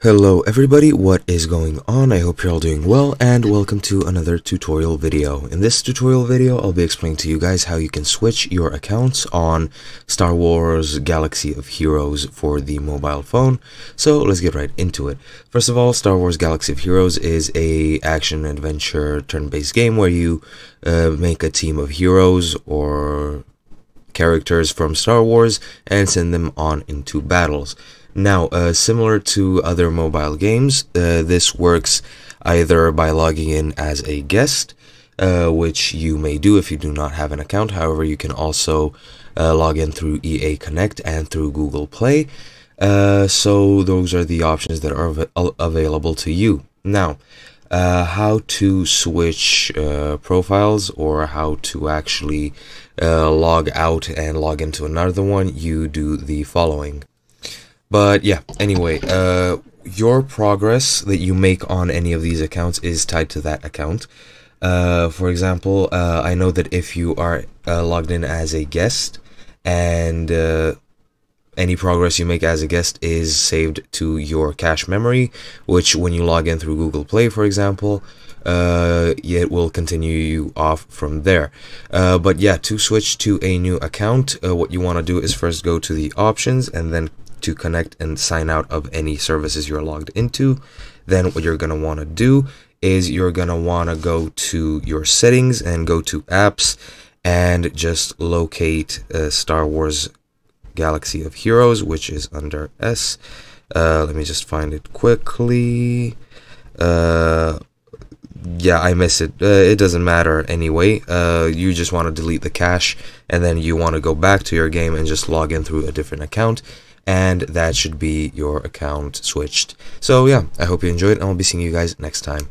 Hello everybody, what is going on? I hope you're all doing well, and welcome to another tutorial video. In this tutorial video, I'll be explaining to you guys how you can switch your accounts on Star Wars Galaxy of Heroes for the mobile phone. So let's get right into it. First of all, Star Wars Galaxy of Heroes is a action-adventure turn-based game where you make a team of heroes or characters from Star Wars and send them on into battles. Now, similar to other mobile games, this works either by logging in as a guest, which you may do if you do not have an account. However, you can also log in through EA Connect and through Google Play. So those are the options that are available to you. Now, how to switch profiles, or how to actually log out and log into another one, you do the following. But yeah, anyway, your progress that you make on any of these accounts is tied to that account. For example, I know that if you are logged in as a guest, and any progress you make as a guest is saved to your cache memory, which when you log in through Google Play, for example, it will continue you off from there. But yeah, to switch to a new account, what you want to do is first go to the options and then to connect and sign out of any services you're logged into. Then what you're going to want to do is you're going to want to go to your settings and go to apps and just locate Star Wars Galaxy of Heroes, which is under S. Let me just find it quickly. Yeah, I miss it. It doesn't matter anyway. You just want to delete the cache, and then you want to go back to your game and just log in through a different account, and that should be your account switched. So yeah, I hope you enjoyed, and I'll be seeing you guys next time.